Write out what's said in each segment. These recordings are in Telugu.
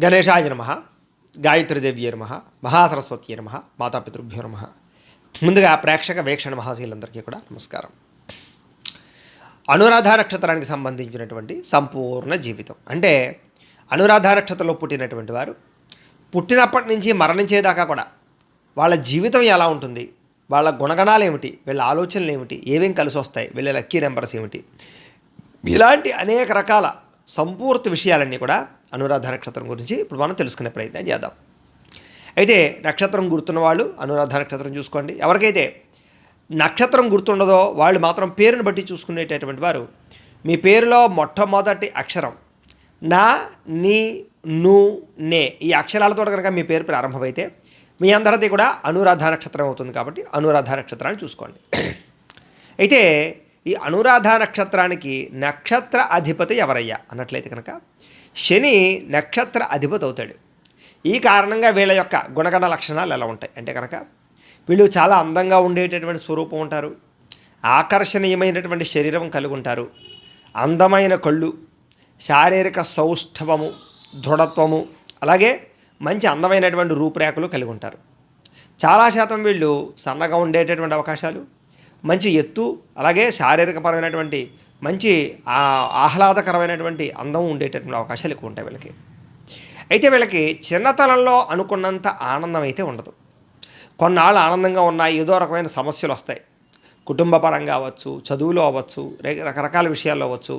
గణేశాయ నమః, గాయత్రీదేవ్యే నమః, మహాసరస్వత్యే నమః, మాతాపితృభ్యో నమః. ముందుగా ప్రేక్షక వీక్షణ మహాశీలందరికీ కూడా నమస్కారం. అనురాధ నక్షత్రానికి సంబంధించినటువంటి సంపూర్ణ జీవితం అంటే అనురాధ నక్షత్రంలో పుట్టినటువంటి వారు పుట్టినప్పటి నుంచి మరణించేదాకా కూడా వాళ్ళ జీవితం ఎలా ఉంటుంది, వాళ్ళ గుణగణాలు ఏమిటి, వీళ్ళ ఆలోచనలు ఏమిటి, ఏమేమి కలిసి వస్తాయి, వీళ్ళ లక్కీ నెంబర్స్ ఏమిటి, ఇలాంటి అనేక రకాల సంపూర్తి విషయాలన్నీ కూడా అనురాధ నక్షత్రం గురించి ఇప్పుడు మనం తెలుసుకునే ప్రయత్నం చేద్దాం. అయితే నక్షత్రం గుర్తున్న వాళ్ళు అనురాధ నక్షత్రం చూసుకోండి. ఎవరికైతే నక్షత్రం గుర్తుండదో వాళ్ళు మాత్రం పేరుని బట్టి చూసుకునేటటువంటి వారు మీ పేరులో మొట్టమొదటి అక్షరం నా, నీ, ను, నే ఈ అక్షరాలతో కనుక మీ పేరు ప్రారంభమైతే మీ అందరిది కూడా అనురాధ నక్షత్రం అవుతుంది. కాబట్టి అనురాధ నక్షత్రాన్ని చూసుకోండి. అయితే ఈ అనురాధ నక్షత్రానికి నక్షత్ర అధిపతి ఎవరయ్యా అన్నట్లయితే కనుక శని నక్షత్ర అధిపతి అవుతాడు. ఈ కారణంగా వీళ్ళ యొక్క గుణగణ లక్షణాలు ఎలా ఉంటాయి అంటే కనుక వీళ్ళు చాలా అందంగా ఉండేటటువంటి స్వరూపం ఉంటారు, ఆకర్షణీయమైనటువంటి శరీరం కలిగి ఉంటారు, అందమైన కళ్ళు, శారీరక సౌష్ఠవము, దృఢత్వము, అలాగే మంచి అందమైనటువంటి రూపురేఖలు కలిగి ఉంటారు. చాలా శాతం వీళ్ళు సన్నగా ఉండేటటువంటి అవకాశాలు, మంచి ఎత్తు, అలాగే శారీరకపరమైనటువంటి మంచి ఆహ్లాదకరమైనటువంటి అందం ఉండేటటువంటి అవకాశాలు ఎక్కువ ఉంటాయి వీళ్ళకి. అయితే వీళ్ళకి చిన్నతనంలో అనుకున్నంత ఆనందం అయితే ఉండదు. కొన్నాళ్ళు ఆనందంగా ఉన్నాయి, ఏదో రకమైన సమస్యలు వస్తాయి. కుటుంబ పరంగా అవ్వచ్చు, చదువులో అవ్వచ్చు, రకరకాల విషయాల్లో అవ్వచ్చు,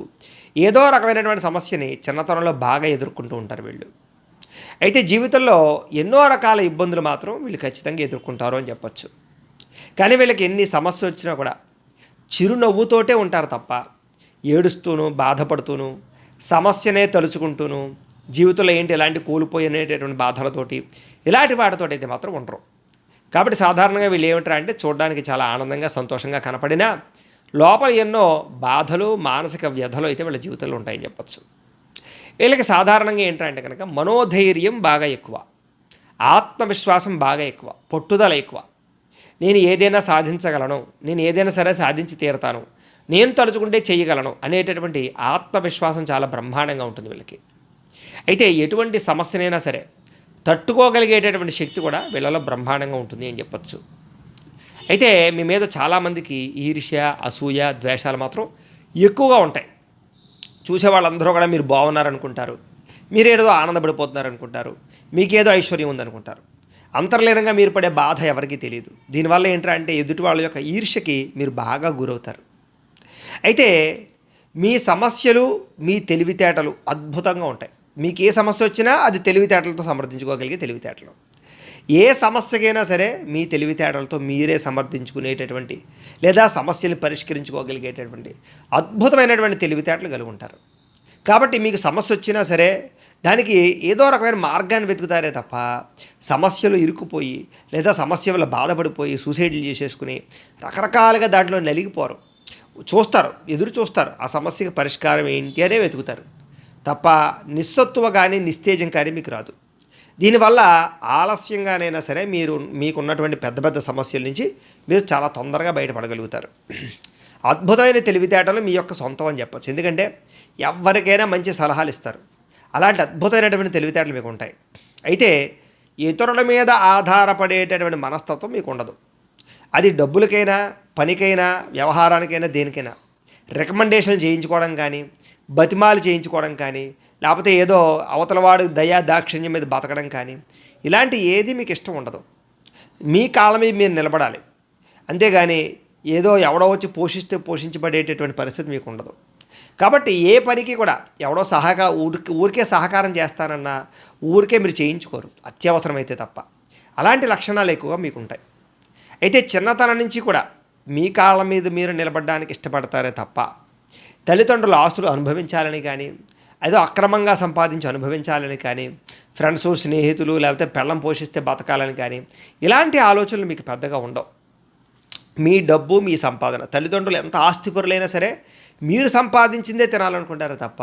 ఏదో రకమైనటువంటి సమస్యని చిన్నతనంలో బాగా ఎదుర్కొంటూ ఉంటారు వీళ్ళు. అయితే జీవితంలో ఎన్నో రకాల ఇబ్బందులు మాత్రం వీళ్ళు ఖచ్చితంగా ఎదుర్కొంటారు అని చెప్పచ్చు. కానీ వీళ్ళకి ఎన్ని సమస్యలు వచ్చినా కూడా చిరునవ్వుతోటే ఉంటారు తప్ప ఏడుస్తూను, బాధపడుతూను, సమస్యనే తలుచుకుంటూను, జీవితంలో ఏంటి ఎలాంటి కోల్పోయినేటటువంటి బాధలతోటి ఇలాంటి వాటితోటి అయితే మాత్రం ఉండరు. కాబట్టి సాధారణంగా వీళ్ళు ఏమిటారు అంటే చూడడానికి చాలా ఆనందంగా, సంతోషంగా కనపడినా లోపల ఎన్నో బాధలు, మానసిక వ్యధలు అయితే వీళ్ళ జీవితంలో ఉంటాయని చెప్పచ్చు. వీళ్ళకి సాధారణంగా ఏంటంటే కనుక మనోధైర్యం బాగా ఎక్కువ, ఆత్మవిశ్వాసం బాగా ఎక్కువ, పట్టుదల ఎక్కువ. నేను ఏదైనా సాధించగలను, నేను ఏదైనా సరే సాధించి తీరతాను, నేను తలుచుకుంటే చేయగలను అనేటటువంటి ఆత్మవిశ్వాసం చాలా బ్రహ్మాండంగా ఉంటుంది వీళ్ళకి. అయితే ఎటువంటి సమస్యనైనా సరే తట్టుకోగలిగేటటువంటి శక్తి కూడా వీళ్ళలో బ్రహ్మాండంగా ఉంటుంది అని చెప్పచ్చు. అయితే మీ మీద చాలామందికి ఈర్ష్య, అసూయ, ద్వేషాలు మాత్రం ఎక్కువగా ఉంటాయి. చూసే వాళ్ళందరూ కూడా మీరు బాగున్నారనుకుంటారు, మీరేదో ఆనందపడిపోతున్నారనుకుంటారు, మీకేదో ఐశ్వర్యం ఉందనుకుంటారు. అంతర్లీనంగా మీరు పడే బాధ ఎవరికీ తెలియదు. దీనివల్ల ఏంటంటే ఎదుటి వాళ్ళ యొక్క ఈర్ష్యకి మీరు బాగా గురవుతారు. అయితే మీ సమస్యలు, మీ తెలివితేటలు అద్భుతంగా ఉంటాయి. మీకు ఏ సమస్య వచ్చినా అది తెలివితేటలతో సమర్థించుకోగలిగే తెలివితేటలు. ఏ సమస్యకైనా సరే మీ తెలివితేటలతో మీరే సమర్థించుకునేటటువంటి లేదా సమస్యలు పరిష్కరించుకోగలిగేటటువంటి అద్భుతమైనటువంటి తెలివితేటలు కలిగి ఉంటారు. కాబట్టి మీకు సమస్య వచ్చినా సరే దానికి ఏదో రకమైన మార్గాన్ని వెతుకుతారే తప్ప సమస్యలు ఇరుక్కుపోయి లేదా సమస్య వల్ల బాధపడిపోయి సూసైడ్లు చేసేసుకుని రకరకాలుగా దాంట్లో నలిగిపోరు. చూస్తారు, ఎదురు చూస్తారు, ఆ సమస్యకి పరిష్కారం ఏంటి అనే వెతుకుతారు తప్ప నిస్సత్తువ కానీ నిస్తేజం కానీ మీకు రాదు. దీనివల్ల ఆలస్యంగానైనా సరే మీకున్నటువంటి పెద్ద పెద్ద సమస్యల నుంచి మీరు చాలా తొందరగా బయటపడగలుగుతారు. అద్భుతమైన తెలివితేటలు మీ యొక్క సొంతం అని చెప్పచ్చు. ఎందుకంటే ఎవరికైనా మంచి సలహాలు ఇస్తారు. అలాంటి అద్భుతమైనటువంటి తెలివితేటలు మీకు ఉంటాయి. అయితే ఇతరుల మీద ఆధారపడేటటువంటి మనస్తత్వం మీకు ఉండదు. అది డబ్బులకైనా, పనికైనా, వ్యవహారానికైనా, దేనికైనా రికమెండేషన్లు చేయించుకోవడం కానీ, బతిమాలు చేయించుకోవడం కానీ, లేకపోతే ఏదో అవతలవాడు దయా దాక్షిణ్యం మీద బతకడం కానీ ఇలాంటి ఏది మీకు ఇష్టం ఉండదు. మీ కాళ్ళ మీద మీరు నిలబడాలి, అంతేగాని ఏదో ఎవడో వచ్చి పోషించబడేటటువంటి పరిస్థితి మీకు ఉండదు. కాబట్టి ఏ పనికి కూడా ఎవడో ఊరికే సహకారం చేస్తానన్నా ఊరికే మీరు చేయించుకోరు, అత్యవసరమైతే తప్ప. అలాంటి లక్షణాలు ఎక్కువగా మీకు ఉంటాయి. అయితే చిన్నతనం నుంచి కూడా మీ కాళ్ళ మీద మీరు నిలబడడానికి ఇష్టపడతారే తప్ప తల్లిదండ్రుల ఆస్తులు అనుభవించాలని కానీ, ఏదో అక్రమంగా సంపాదించి అనుభవించాలని కానీ, ఫ్రెండ్స్, స్నేహితులు, లేకపోతే పెళ్ళం పోషిస్తే బతకాలని కానీ ఇలాంటి ఆలోచనలు మీకు పెద్దగా ఉండవు. మీ డబ్బు, మీ సంపాదన, తల్లిదండ్రులు ఎంత ఆస్తిపరులైనా సరే మీరు సంపాదించిందే తినాలనుకుంటారు తప్ప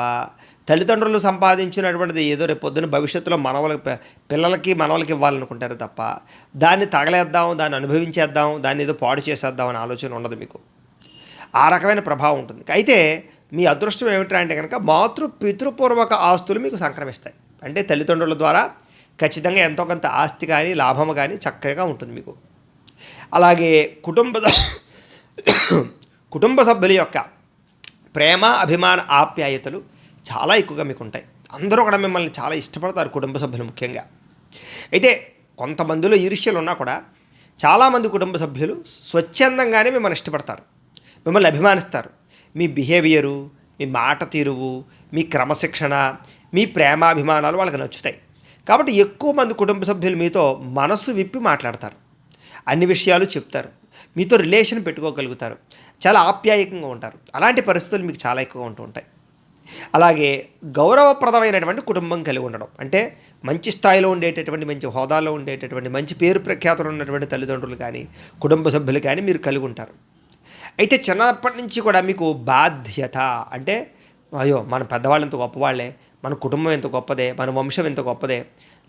తల్లిదండ్రులు సంపాదించినటువంటిది ఏదో రేపు పొద్దున్న భవిష్యత్తులో పిల్లలకి మనవలకి ఇవ్వాలనుకుంటారు తప్ప దాన్ని తగలేద్దాం, దాన్ని అనుభవించేద్దాం, దాన్ని ఏదో పాడు చేసేద్దాం అనే ఆలోచన ఉండదు మీకు. ఆ రకమైన ప్రభావం ఉంటుంది. అయితే మీ అదృష్టం ఏమిటంటే కనుక పితృపూర్వక ఆస్తులు మీకు సంక్రమిస్తాయి. అంటే తల్లిదండ్రుల ద్వారా ఖచ్చితంగా ఎంతో కొంత ఆస్తి కానీ లాభము కానీ చక్కగా ఉంటుంది మీకు. అలాగే కుటుంబ సభ్యుల యొక్క ప్రేమ అభిమాన ఆప్యాయతలు చాలా ఎక్కువగా మీకు ఉంటాయి. అందరూ కూడా మిమ్మల్ని చాలా ఇష్టపడతారు, కుటుంబ సభ్యులు ముఖ్యంగా. అయితే కొంతమందిలో ఈర్ష్యలు ఉన్నా కూడా చాలామంది కుటుంబ సభ్యులు స్వచ్ఛందంగానే మిమ్మల్ని ఇష్టపడతారు, మిమ్మల్ని అభిమానిస్తారు. మీ బిహేవియరు, మీ మాట తీరువు, మీ క్రమశిక్షణ, మీ ప్రేమాభిమానాలు వాళ్ళకి నచ్చుతాయి. కాబట్టి ఎక్కువ మంది కుటుంబ సభ్యులు మీతో మనసు విప్పి మాట్లాడతారు, అన్ని విషయాలు చెప్తారు, మీతో రిలేషన్ పెట్టుకోగలుగుతారు, చాలా ఆప్యాయంగా ఉంటారు. అలాంటి పరిస్థితులు మీకు చాలా ఎక్కువగా ఉంటూ ఉంటాయి. అలాగే గౌరవప్రదమైనటువంటి కుటుంబం కలిగి ఉండడం అంటే మంచి స్థాయిలో ఉండేటటువంటి, మంచి హోదాలో ఉండేటటువంటి, మంచి పేరు ప్రఖ్యాతులు ఉన్నటువంటి తల్లిదండ్రులు కానీ కుటుంబ సభ్యులు కానీ మీరు కలిగి ఉంటారు. అయితే చిన్నప్పటి నుంచి కూడా మీకు బాధ్యత అంటే అయ్యో మన పెద్దవాళ్ళు ఎంత గొప్పవాళ్ళే, మన కుటుంబం ఎంత గొప్పదే, మన వంశం ఎంత గొప్పదే,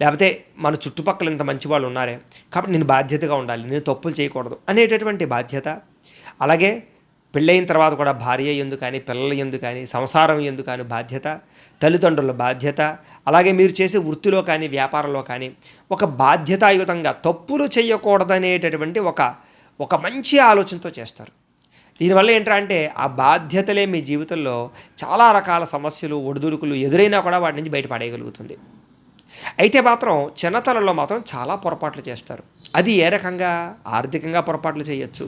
లేకపోతే మన చుట్టుపక్కల ఇంత మంచి వాళ్ళు ఉన్నారే, కాబట్టి నేను బాధ్యతగా ఉండాలి, నేను తప్పులు చేయకూడదు అనేటటువంటి బాధ్యత. అలాగే పెళ్ళైన తర్వాత కూడా భార్య యందు కానీ పిల్లల యందు కానీ సంసారం యందు కానీ బాధ్యత, తల్లిదండ్రుల బాధ్యత. అలాగే మీరు చేసే వృత్తిలో కానీ వ్యాపారంలో కానీ ఒక బాధ్యతాయుతంగా తప్పులు చేయకూడదనేటటువంటి ఒక మంచి ఆలోచనతో చేస్తారు. దీనివల్ల ఏంటంటే ఆ బాధ్యతలే మీ జీవితంలో చాలా రకాల సమస్యలు ఒడిదుడుకులు ఎదురైనా కూడా వాటి నుంచి బయటపడేయగలుగుతుంది. అయితే మాత్రం చిన్నతనంలో మాత్రం చాలా పొరపాట్లు చేస్తారు. అది ఏ రకంగా? ఆర్థికంగా పొరపాట్లు చేయొచ్చు,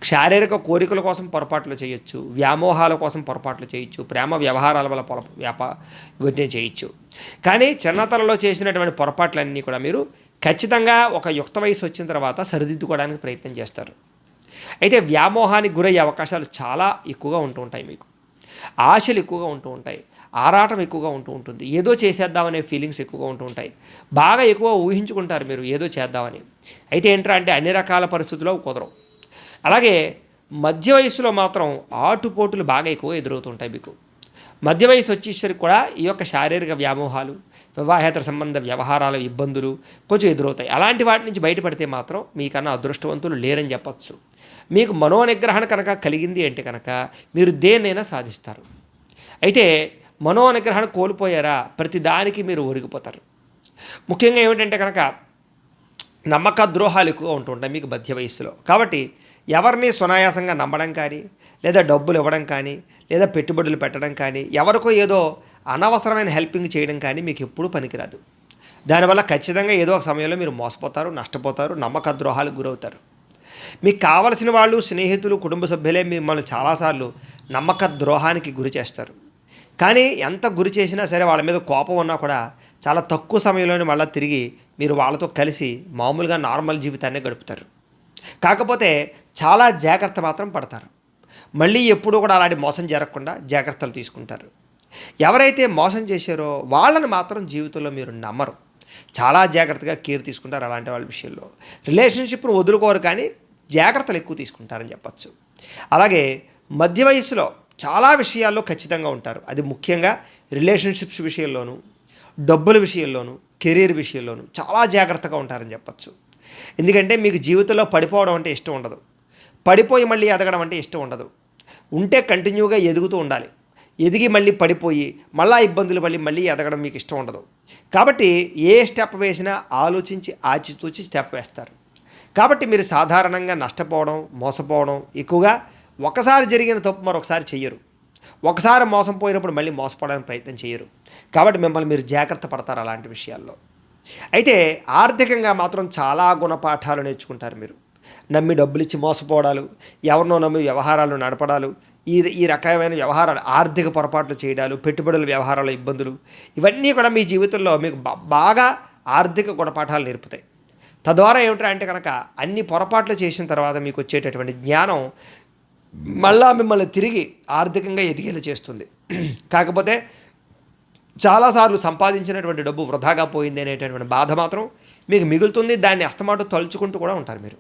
శారీరక కోరికల కోసం పొరపాట్లు చేయొచ్చు, వ్యామోహాల కోసం పొరపాట్లు చేయొచ్చు, ప్రేమ వ్యవహారాల వల్ల ఇవన్నీ చేయొచ్చు. కానీ చిన్నతనంలో చేసినటువంటి పొరపాట్లన్నీ కూడా మీరు ఖచ్చితంగా ఒక యుక్త వయసు వచ్చిన తర్వాత సరిదిద్దుకోవడానికి ప్రయత్నం చేస్తారు. అయితే వ్యామోహానికి గురయ్యే అవకాశాలు చాలా ఎక్కువగా ఉంటూ ఉంటాయి. మీకు ఆశలు ఎక్కువగా ఉంటూ ఉంటాయి, ఆరాటం ఎక్కువగా ఉంటూ ఉంటుంది, ఏదో చేసేద్దామనే ఫీలింగ్స్ ఎక్కువగా ఉంటూ ఉంటాయి, బాగా ఎక్కువ ఊహించుకుంటారు మీరు ఏదో చేద్దామని. అయితే ఏంట్రా అంటే అన్ని రకాల పరిస్థితుల్లో కుదరవు. అలాగే మధ్య వయసులో మాత్రం ఆటుపోటులు బాగా ఎక్కువ ఎదురవుతుంటాయి మీకు. మధ్య వయసు వచ్చేసరికి కూడా ఈ యొక్క శారీరక వ్యామోహాలు, వివాహేతర సంబంధ వ్యవహారాల ఇబ్బందులు కొంచెం ఎదురవుతాయి. అలాంటి వాటి నుంచి బయటపడితే మాత్రం మీకన్నా అదృష్టవంతులు లేరని చెప్పచ్చు. మీకు మనోనిగ్రహణ కనుక కలిగింది అంటే కనుక మీరు దేన్నైనా సాధిస్తారు. అయితే మనోనిగ్రహణ కోల్పోయారా ప్రతి దానికి మీరు ఒరిగిపోతారు. ముఖ్యంగా ఏమిటంటే కనుక నమ్మక ద్రోహాలు ఎక్కువగా ఉంటుంటాయి మీకు మధ్య వయస్సులో. కాబట్టి ఎవరిని సునాయాసంగా నమ్మడం కానీ, లేదా డబ్బులు ఇవ్వడం కానీ, లేదా పెట్టుబడులు పెట్టడం కానీ, ఎవరికో ఏదో అనవసరమైన హెల్పింగ్ చేయడం కానీ మీకు ఎప్పుడూ పనికిరాదు. దానివల్ల ఖచ్చితంగా ఏదో ఒక సమయంలో మీరు మోసపోతారు, నష్టపోతారు, నమ్మక ద్రోహాలకు గురవుతారు. మీకు కావలసిన వాళ్ళు, స్నేహితులు, కుటుంబ సభ్యులే మిమ్మల్ని చాలాసార్లు నమ్మక ద్రోహానికి గురి చేస్తారు. కానీ ఎంత గురి చేసినా సరే వాళ్ళ మీద కోపం ఉన్నా కూడా చాలా తక్కువ సమయంలోనే మళ్ళీ తిరిగి మీరు వాళ్ళతో కలిసి మామూలుగా నార్మల్ జీవితాన్ని గడుపుతారు. కాకపోతే చాలా జాగ్రత్త మాత్రం పడతారు. మళ్ళీ ఎప్పుడూ కూడా అలాంటి మోసం జరగకుండా జాగ్రత్తలు తీసుకుంటారు. ఎవరైతే మోసం చేశారో వాళ్ళని మాత్రం జీవితంలో మీరు నమ్మరు, చాలా జాగ్రత్తగా కేర్ తీసుకుంటారు. అలాంటి వాళ్ళ విషయంలో రిలేషన్షిప్ను వదులుకోరు, కానీ జాగ్రత్తలు ఎక్కువ తీసుకుంటారని చెప్పచ్చు. అలాగే మధ్య వయసులో చాలా విషయాల్లో ఖచ్చితంగా ఉంటారు. అది ముఖ్యంగా రిలేషన్షిప్స్ విషయంలోనూ, డబ్బుల విషయంలోనూ, కెరీర్ విషయంలోనూ చాలా జాగ్రత్తగా ఉంటారని చెప్పచ్చు. ఎందుకంటే మీకు జీవితంలో పడిపోవడం అంటే ఇష్టం ఉండదు, పడిపోయి మళ్ళీ ఎదగడం అంటే ఇష్టం ఉండదు. ఉంటే కంటిన్యూగా ఎదుగుతూ ఉండాలి, ఎదిగి మళ్ళీ పడిపోయి మళ్ళీ ఇబ్బందులు మళ్ళీ ఎదగడం మీకు ఇష్టం ఉండదు. కాబట్టి ఏ స్టెప్ వేసినా ఆలోచించి ఆచితూచి స్టెప్ వేస్తారు. కాబట్టి మీరు సాధారణంగా నష్టపోవడం, మోసపోవడం ఎక్కువగా, ఒకసారి జరిగిన తప్పు మరొకసారి చెయ్యరు, ఒకసారి మోసం పోయినప్పుడు మళ్ళీ మోసపోవడానికి ప్రయత్నం చేయరు. కాబట్టి మిమ్మల్ని మీరు జాగ్రత్త పడతారు అలాంటి విషయాల్లో. అయితే ఆర్థికంగా మాత్రం చాలా గుణపాఠాలు నేర్చుకుంటారు మీరు. నమ్మి డబ్బులు ఇచ్చి మోసపోవడాలు, ఎవరినో నమ్మి వ్యవహారాలు నడపడాలు, ఈ రకమైన వ్యవహారాలు, ఆర్థిక పొరపాట్లు చేయడాలు, పెట్టుబడుల వ్యవహారాల ఇబ్బందులు, ఇవన్నీ కూడా మీ జీవితంలో మీకు బాగా ఆర్థిక గుణపాఠాలు నేర్పుతాయి. తద్వారా ఏమిటంటే కనుక అన్ని పొరపాట్లు చేసిన తర్వాత మీకు వచ్చేటటువంటి జ్ఞానం మళ్ళా మిమ్మల్ని తిరిగి ఆర్థికంగా ఎదిగేలా చేస్తుంది. కాకపోతే చాలాసార్లు సంపాదించినటువంటి డబ్బు వృధాగా పోయింది అనేటటువంటి బాధ మాత్రం మీకు మిగులుతుంది. దాన్ని అస్తమాటు తలుచుకుంటూ కూడా ఉంటారు మీరు.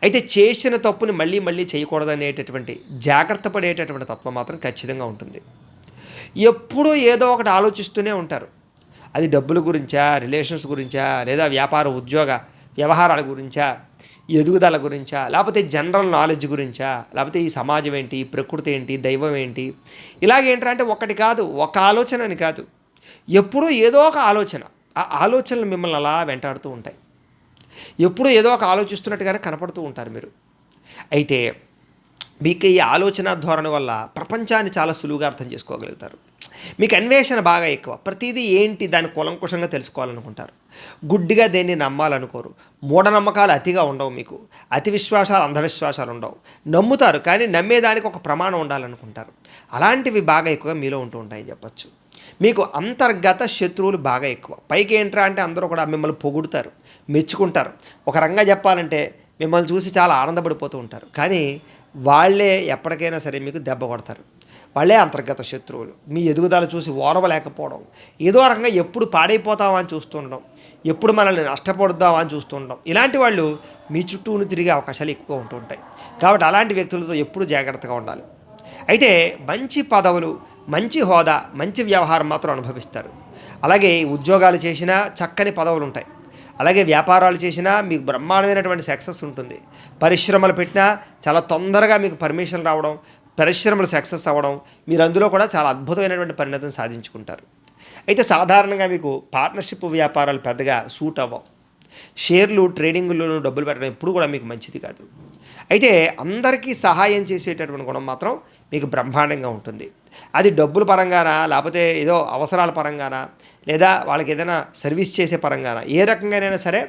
అయితే చేసిన తప్పుని మళ్ళీ చేయకూడదనేటటువంటి జాగ్రత్త పడేటటువంటి తత్వం మాత్రం ఖచ్చితంగా ఉంటుంది. ఎప్పుడూ ఏదో ఒకటి ఆలోచిస్తూనే ఉంటారు. అది డబ్బుల గురించా, రిలేషన్స్ గురించా, లేదా వ్యాపార ఉద్యోగ వ్యవహారాల గురించా, ఎదుగుదల గురించా, లేకపోతే జనరల్ నాలెడ్జ్ గురించా, లేకపోతే ఈ సమాజం ఏంటి, ప్రకృతి ఏంటి, దైవం ఏంటి, ఇలాగేంటంటే ఒకటి కాదు, ఒక ఆలోచన అని కాదు, ఎప్పుడూ ఏదో ఒక ఆలోచన, ఆ ఆలోచనలు మిమ్మల్ని అలా వెంటాడుతూ ఉంటాయి. ఎప్పుడూ ఏదో ఒక ఆలోచిస్తున్నట్టుగానే కనపడుతూ ఉంటారు మీరు. అయితే మీకు ఈ ఆలోచన ధోరణి వల్ల ప్రపంచాన్ని చాలా సులువుగా అర్థం చేసుకోగలుగుతారు. మీకు అన్వేషణ బాగా ఎక్కువ. ప్రతిదీ ఏంటి దాన్ని కూలంకుషంగా తెలుసుకోవాలనుకుంటారు. గుడ్డిగా దేన్ని నమ్మాలనుకోరు. మూఢనమ్మకాలు అతిగా ఉండవు మీకు. అతి విశ్వాసాలు, అంధవిశ్వాసాలు ఉండవు. నమ్ముతారు, కానీ నమ్మేదానికి ఒక ప్రమాణం ఉండాలనుకుంటారు. అలాంటివి బాగా ఎక్కువగా మీలో ఉంటూ ఉంటాయని చెప్పచ్చు. మీకు అంతర్గత శత్రువులు బాగా ఎక్కువ. పైకి ఏంట్రా అంటే అందరూ కూడా మిమ్మల్ని పొగుడుతారు, మెచ్చుకుంటారు. ఒక రంగా చెప్పాలంటే మిమ్మల్ని చూసి చాలా ఆనందపడిపోతూ ఉంటారు. కానీ వాళ్ళే ఎప్పటికైనా సరే మీకు దెబ్బ కొడతారు. వాళ్ళే అంతర్గత శత్రువులు. మీ ఎదుగుదల చూసి ఓర్వలేకపోవడం, ఏదో రకంగా ఎప్పుడు పాడైపోతామా అని చూస్తుండడం, ఎప్పుడు మనల్ని నష్టపడుద్దామా అని చూస్తుండడం, ఇలాంటి వాళ్ళు మీ చుట్టూను తిరిగే అవకాశాలు ఎక్కువ ఉంటూ ఉంటాయి. కాబట్టి అలాంటి వ్యక్తులతో ఎప్పుడు జాగ్రత్తగా ఉండాలి. అయితే మంచి పదవులు, మంచి హోదా, మంచి వ్యవహారం మాత్రం అనుభవిస్తారు. అలాగే ఉద్యోగాలు చేసినా చక్కని పదవులు ఉంటాయి. అలాగే వ్యాపారాలు చేసినా మీకు బ్రహ్మాండమైనటువంటి సక్సెస్ ఉంటుంది. పరిశ్రమలు పెట్టినా చాలా తొందరగా మీకు పర్మిషన్ రావడం, పరిశ్రమలు సక్సెస్ అవ్వడం, మీరు అందులో కూడా చాలా అద్భుతమైనటువంటి పరిణతం సాధించుకుంటారు. అయితే సాధారణంగా మీకు పార్ట్నర్షిప్ వ్యాపారాలు పెద్దగా సూట్ అవ్వవు. షేర్లు, ట్రేడింగ్లోనూ డబ్బులు పెట్టడం ఎప్పుడు కూడా మీకు మంచిది కాదు. అయితే అందరికీ సహాయం చేసేటటువంటి గుణం మాత్రం మీకు బ్రహ్మాండంగా ఉంటుంది. అది డబ్బుల పరంగానా, లేకపోతే ఏదో అవసరాల పరంగానా, లేదా వాళ్ళకి ఏదైనా సర్వీస్ చేసే పరంగానా, ఏ రకంగానైనా సరే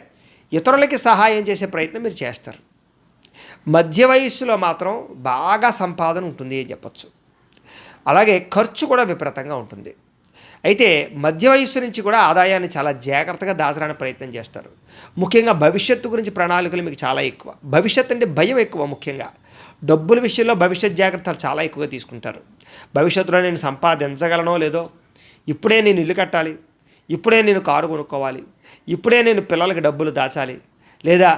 ఇతరులకి సహాయం చేసే ప్రయత్నం మీరు చేస్తారు. మధ్య వయస్సులో మాత్రం బాగా సంపాదన ఉంటుంది అని చెప్పచ్చు. అలాగే ఖర్చు కూడా విపరీతంగా ఉంటుంది. అయితే మధ్య వయస్సు నుంచి కూడా ఆదాయాన్ని చాలా జాగ్రత్తగా దాచడానికి ప్రయత్నం చేస్తారు. ముఖ్యంగా భవిష్యత్తు గురించి ప్రణాళికలు మీకు చాలా ఎక్కువ. భవిష్యత్తు అంటే భయం ఎక్కువ. ముఖ్యంగా డబ్బుల విషయంలో భవిష్యత్ జాగ్రత్తలు చాలా ఎక్కువగా తీసుకుంటారు. భవిష్యత్తులో నేను సంపాదించగలనో లేదో, ఇప్పుడే నేను ఇల్లు కట్టాలి, ఇప్పుడే నేను కారు కొనుక్కోవాలి, ఇప్పుడే నేను పిల్లలకి డబ్బులు దాచాలి, లేదా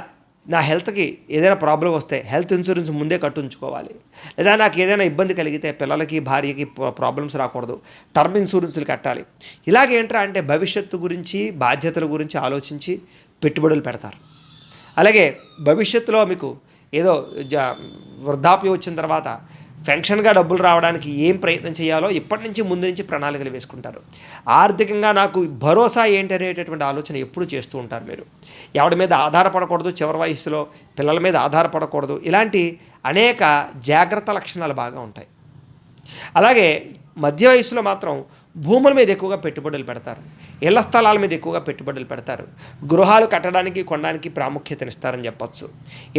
నా హెల్త్కి ఏదైనా ప్రాబ్లం వస్తే హెల్త్ ఇన్సూరెన్స్ ముందే కట్టుంచుకోవాలి, లేదా నాకు ఏదైనా ఇబ్బంది కలిగితే పిల్లలకి, భార్యకి ప్రాబ్లమ్స్ రాకూడదు, టర్మ్ ఇన్సూరెన్సులు కట్టాలి. ఇలాగేంట్రా అంటే భవిష్యత్తు గురించి, బాధ్యతల గురించి ఆలోచించి పెట్టుబడులు పెడతారు. అలాగే భవిష్యత్తులో మీకు ఏదో వృద్ధాప్యం వచ్చిన తర్వాత పెన్షన్గా డబ్బులు రావడానికి ఏం ప్రయత్నం చేయాలో ఇప్పటి నుంచి ముందు నుంచి ప్రణాళికలు వేసుకుంటారు. ఆర్థికంగా నాకు భరోసా ఏంటి అనేటటువంటి ఆలోచన ఎప్పుడు చేస్తూ ఉంటారు మీరు. ఎవరి మీద ఆధారపడకూడదు, చివరి వయసులో పిల్లల మీద ఆధారపడకూడదు, ఇలాంటి అనేక జాగ్రత్త లక్షణాలు బాగా ఉంటాయి. అలాగే మధ్య వయసులో మాత్రం భూముల మీద ఎక్కువగా పెట్టుబడులు పెడతారు. ఇళ్ల స్థలాల మీద ఎక్కువగా పెట్టుబడులు పెడతారు. గృహాలు కట్టడానికి, కొనడానికి ప్రాముఖ్యతనిస్తారని చెప్పచ్చు.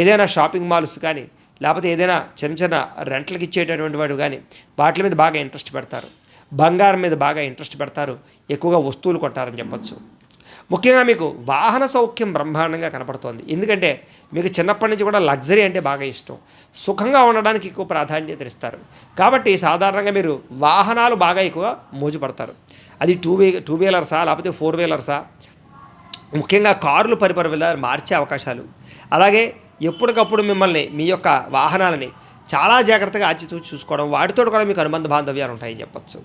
ఏదైనా షాపింగ్ మాల్స్ కానీ, లేకపోతే ఏదైనా చిన్న చిన్న రెంట్లకు ఇచ్చేటటువంటి వాడు కానీ వాటి మీద బాగా ఇంట్రెస్ట్ పెడతారు. బంగారం మీద బాగా ఇంట్రెస్ట్ పెడతారు. ఎక్కువగా వస్తువులు కొంటారని చెప్పచ్చు. ముఖ్యంగా మీకు వాహన సౌఖ్యం బ్రహ్మాండంగా కనపడుతోంది. ఎందుకంటే మీకు చిన్నప్పటి నుంచి కూడా లగ్జరీ అంటే బాగా ఇష్టం. సుఖంగా ఉండడానికి ఎక్కువ ప్రాధాన్యత ఇస్తారు. కాబట్టి సాధారణంగా మీరు వాహనాలు బాగా ఎక్కువ మోజు పడతారు. అది టూ వీలర్సా, లేకపోతే ఫోర్ వీలర్సా, ముఖ్యంగా కార్లు పరిపరి మార్చే అవకాశాలు. అలాగే ఎప్పటికప్పుడు మిమ్మల్ని, మీ యొక్క వాహనాలని చాలా జాగ్రత్తగా ఆచితూచి చూసుకోవడం, వాటితో కూడా మీకు అనుబంధ బాంధవ్యాలు ఉంటాయని చెప్పచ్చు.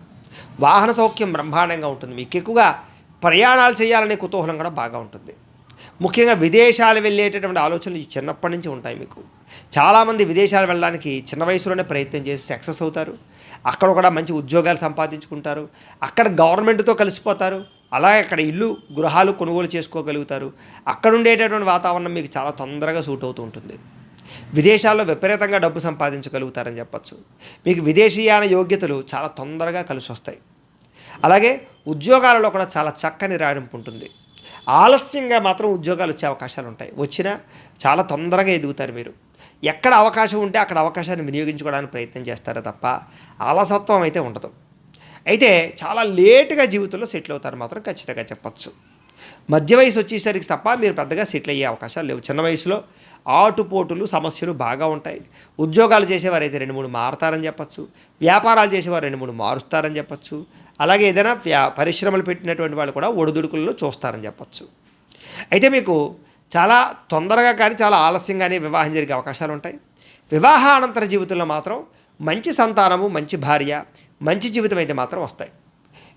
వాహన సౌఖ్యం బ్రహ్మాండంగా ఉంటుంది. మీకు ఎక్కువగా ప్రయాణాలు చేయాలనే కుతూహలం కూడా బాగా ఉంటుంది. ముఖ్యంగా విదేశాలు వెళ్ళేటటువంటి ఆలోచనలు చిన్నప్పటి నుంచి ఉంటాయి మీకు. చాలామంది విదేశాలు వెళ్ళడానికి చిన్న వయసులోనే ప్రయత్నం చేసి సక్సెస్ అవుతారు. అక్కడ కూడా మంచి ఉద్యోగాలు సంపాదించుకుంటారు. అక్కడ గవర్నమెంట్తో కలిసిపోతారు. అలాగే అక్కడ ఇల్లు, గృహాలు కొనుగోలు చేసుకోగలుగుతారు. అక్కడ ఉండేటటువంటి వాతావరణం మీకు చాలా తొందరగా సూట్ అవుతూ ఉంటుంది. విదేశాల్లో విపరీతంగా డబ్బు సంపాదించగలుగుతారని చెప్పచ్చు. మీకు విదేశీయాన యోగ్యతలు చాలా తొందరగా కలిసి వస్తాయి. అలాగే ఉద్యోగాలలో కూడా చాలా చక్కని రాణింపు ఉంటుంది. ఆలస్యంగా మాత్రం ఉద్యోగాలు వచ్చే అవకాశాలు ఉంటాయి. వచ్చినా చాలా తొందరగా ఎదుగుతారు మీరు. ఎక్కడ అవకాశం ఉంటే అక్కడ అవకాశాన్ని వినియోగించుకోవడానికి ప్రయత్నం చేస్తారో తప్ప అలసత్వం అయితే ఉండదు. అయితే చాలా లేటుగా జీవితంలో సెటిల్ అవుతారు మాత్రం ఖచ్చితంగా చెప్పచ్చు. మధ్య వయసు వచ్చేసరికి తప్ప మీరు పెద్దగా సెటిల్ అయ్యే అవకాశాలు లేవు. చిన్న వయసులో ఆటుపోటులు, సమస్యలు బాగా ఉంటాయి. ఉద్యోగాలు చేసేవారైతే 2-3 మారుతారని చెప్పచ్చు. వ్యాపారాలు చేసేవారు 2-3 మారుస్తారని చెప్పచ్చు. అలాగే ఏదైనా పరిశ్రమలు పెట్టినటువంటి వాళ్ళు కూడా ఒడిదుడుకుల్లో చూస్తారని చెప్పచ్చు. అయితే మీకు చాలా తొందరగా కానీ చాలా ఆలస్యంగానే వివాహం జరిగే అవకాశాలు ఉంటాయి. వివాహ అనంతర జీవితంలో మాత్రం మంచి సంతానము, మంచి భార్య, మంచి జీవితం అయితే మాత్రం వస్తాయి.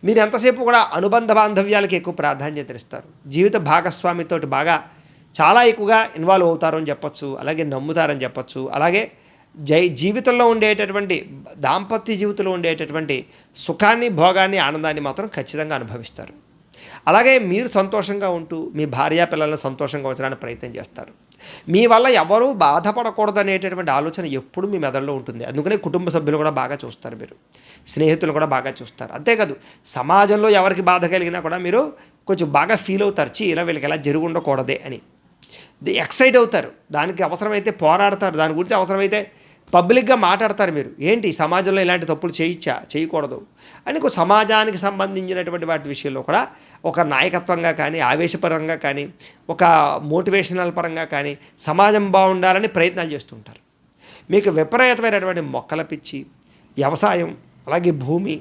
మీరు ఎంతసేపు కూడా అనుబంధ బాంధవ్యాలకి ఎక్కువ ప్రాధాన్యతనిస్తారు. జీవిత భాగస్వామితోటి బాగా చాలా ఎక్కువగా ఇన్వాల్వ్ అవుతారు అని చెప్పచ్చు. అలాగే నమ్ముతారని చెప్పచ్చు. అలాగే జీవితంలో ఉండేటటువంటి దాంపత్య జీవితంలో ఉండేటటువంటి సుఖాన్ని, భోగాన్ని, ఆనందాన్ని మాత్రం ఖచ్చితంగా అనుభవిస్తారు. అలాగే మీరు సంతోషంగా ఉంటూ మీ భార్యా పిల్లలను సంతోషంగా ఉంచడానికి ప్రయత్నం చేస్తారు. మీ వల్ల ఎవరూ బాధపడకూడదు అనేటటువంటి ఆలోచన ఎప్పుడు మీ మెదడులో ఉంటుంది. అందుకనే కుటుంబ సభ్యులు కూడా బాగా చూస్తారు, మీరు స్నేహితులు కూడా బాగా చూస్తారు. అంతేకాదు సమాజంలో ఎవరికి బాధ కలిగినా కూడా మీరు కొంచెం బాగా ఫీల్ అవుతారు, ఇలా వీళ్ళకి ఎలా జరిగి ఉండకూడదే అని ఎక్సైట్ అవుతారు. దానికి అవసరమైతే పోరాడతారు, దాని గురించి అవసరమైతే పబ్లిక్గా మాట్లాడతారు. మీరు ఏంటి సమాజంలో ఇలాంటి తప్పులు చేయకూడదు అని సమాజానికి సంబంధించినటువంటి వాటి విషయంలో కూడా ఒక నాయకత్వంగా కానీ, ఆవేశపరంగా కానీ, ఒక మోటివేషనల్ పరంగా కానీ సమాజం బాగుండాలని ప్రయత్నాలు చేస్తుంటారు. మీకు విపరీతమైనటువంటి మొక్కల పిచ్చి, వ్యవసాయం, అలాగే భూమి,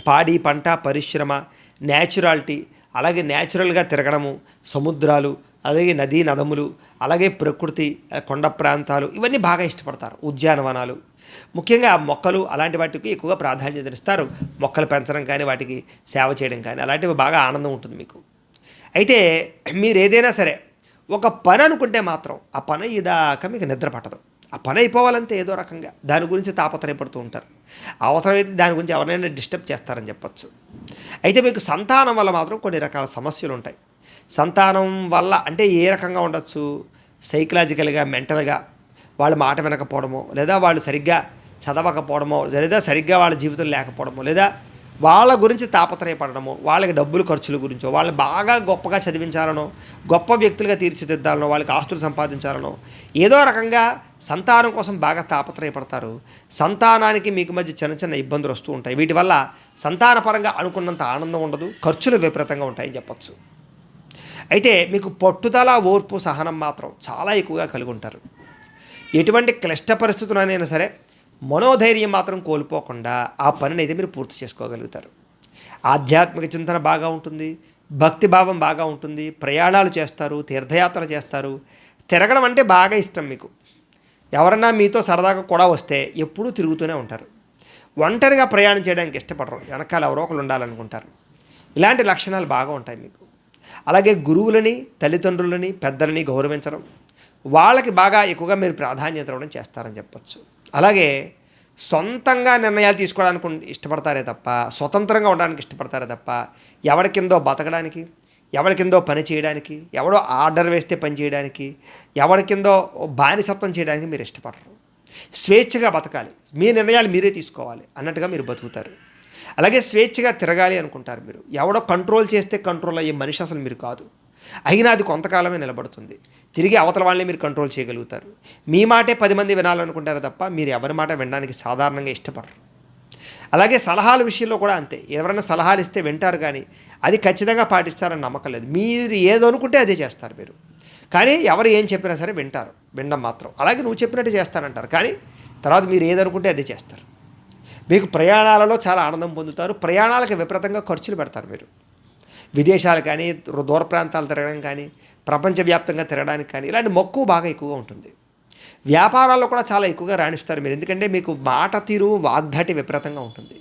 పాడి పంట, పరిశ్రమ, న్యాచురాలిటీ, అలాగే న్యాచురల్గా తిరగడము, సముద్రాలు, అలాగే నదీ నదములు, అలాగే ప్రకృతి, కొండ ప్రాంతాలు, ఇవన్నీ బాగా ఇష్టపడతారు. ఉద్యానవనాలు, ముఖ్యంగా మొక్కలు అలాంటి వాటికి ఎక్కువగా ప్రాధాన్యత ఇస్తారు. మొక్కలు పెంచడం కానీ, వాటికి సేవ చేయడం కానీ అలాంటివి బాగా ఆనందం ఉంటుంది మీకు. అయితే మీరు ఏదైనా సరే ఒక పని అనుకుంటే మాత్రం ఆ పని ఇదాకా మీకు నిద్ర పట్టదు. ఆ పని అయిపోవాలంటే ఏదో రకంగా దాని గురించి తాపత్రయపడుతూ ఉంటారు. అవసరమైతే దాని గురించి ఎవరైనా డిస్టర్బ్ చేస్తారని చెప్పచ్చు. అయితే మీకు సంతానం వల్ల మాత్రం కొన్ని రకాల సమస్యలు ఉంటాయి. సంతానం వల్ల అంటే ఏ రకంగా ఉండొచ్చు, సైకలాజికల్గా, మెంటల్గా వాళ్ళ మాట వినకపోవడమో, లేదా వాళ్ళు సరిగ్గా చదవకపోవడమో, లేదా సరిగ్గా వాళ్ళ జీవితం లేకపోవడమో, లేదా వాళ్ళ గురించి తాపత్రయపడడమో, వాళ్ళకి డబ్బులు ఖర్చుల గురించో, వాళ్ళని బాగా గొప్పగా చదివించాలనో, గొప్ప వ్యక్తులుగా తీర్చిదిద్దాలనో, వాళ్ళకి ఆస్తులు సంపాదించాలనో, ఏదో రకంగా సంతానం కోసం బాగా తాపత్రయపడతారు. సంతానానికి మీకు మధ్య చిన్న చిన్న ఇబ్బందులు వస్తూ ఉంటాయి. వీటి వల్ల సంతానపరంగా అనుకున్నంత ఆనందం ఉండదు, ఖర్చులు విపరీతంగా ఉంటాయని చెప్పచ్చు. అయితే మీకు పట్టుదల, ఓర్పు, సహనం మాత్రం చాలా ఎక్కువగా కలిగి ఉంటారు. ఎటువంటి క్లిష్ట పరిస్థితులైనా సరే మనోధైర్యం మాత్రం కోల్పోకుండా ఆ పనిని అయితే మీరు పూర్తి చేసుకోగలుగుతారు. ఆధ్యాత్మిక చింతన బాగా ఉంటుంది, భక్తి భావం బాగా ఉంటుంది, ప్రయాణాలు చేస్తారు, తీర్థయాత్రలు చేస్తారు, తిరగడం అంటే బాగా ఇష్టం మీకు. ఎవరన్నా మీతో సరదాగా కూడా వస్తే ఎప్పుడూ తిరుగుతూనే ఉంటారు. ఒంటరిగా ప్రయాణం చేయడానికి ఇష్టపడరు, వెనకాల ఎవరో ఒకరు ఉండాలనుకుంటారు. ఇలాంటి లక్షణాలు బాగా ఉంటాయి మీకు. అలాగే గురువులని, తల్లిదండ్రులని, పెద్దలని గౌరవించడం, వాళ్ళకి బాగా ఎక్కువగా మీరు ప్రాధాన్యత ఇవ్వడం చేస్తారని చెప్పచ్చు. అలాగే సొంతంగా నిర్ణయాలు తీసుకోవడానికి ఇష్టపడతారే తప్ప, స్వతంత్రంగా ఉండడానికి ఇష్టపడతారే తప్ప, ఎవరి కిందో బతకడానికి, ఎవరి కిందో పని చేయడానికి, ఎవడో ఆర్డర్ వేస్తే పని చేయడానికి, ఎవరి కిందో బానిసత్వం చేయడానికి మీరు ఇష్టపడరు. స్వేచ్ఛగా బతకాలి, మీ నిర్ణయాలు మీరే తీసుకోవాలి అన్నట్టుగా మీరు బతుకుతారు. అలాగే స్వేచ్ఛగా తిరగాలి అనుకుంటారు మీరు. ఎవడో కంట్రోల్ చేస్తే కంట్రోల్ అయ్యే మనిషి అసలు మీరు కాదు. అయినా అది కొంతకాలమే నిలబడుతుంది. తిరిగి అవతల వాళ్ళని మీరు కంట్రోల్ చేయగలుగుతారు. మీ మాటే 10 మంది వినాలనుకుంటారు తప్ప మీరు ఎవరి మాట వినడానికి సాధారణంగా ఇష్టపడరు. అలాగే సలహాల విషయంలో కూడా అంతే. ఎవరైనా సలహాలు ఇస్తే వింటారు, కానీ అది ఖచ్చితంగా పాటిస్తారని నమ్మకం లేదు. మీరు ఏదో అనుకుంటే అదే చేస్తారు మీరు. కానీ ఎవరు ఏం చెప్పినా సరే వింటారు, వినడం మాత్రం. అలాగే నువ్వు చెప్పినట్టు చేస్తానంటారు, కానీ తర్వాత మీరు ఏదనుకుంటే అదే చేస్తారు. మీకు ప్రయాణాలలో చాలా ఆనందం పొందుతారు. ప్రయాణాలకు విపరీతంగా ఖర్చులు పెడతారు మీరు. విదేశాలు కానీ, దూర ప్రాంతాలు తిరగడం కానీ, ప్రపంచవ్యాప్తంగా తిరగడానికి కానీ ఇలాంటి మక్కువ బాగా ఎక్కువగా ఉంటుంది. వ్యాపారాల్లో కూడా చాలా ఎక్కువగా రాణిస్తారు మీరు. ఎందుకంటే మీకు మాట తీరు, వాగ్దాటి విపరీతంగా ఉంటుంది.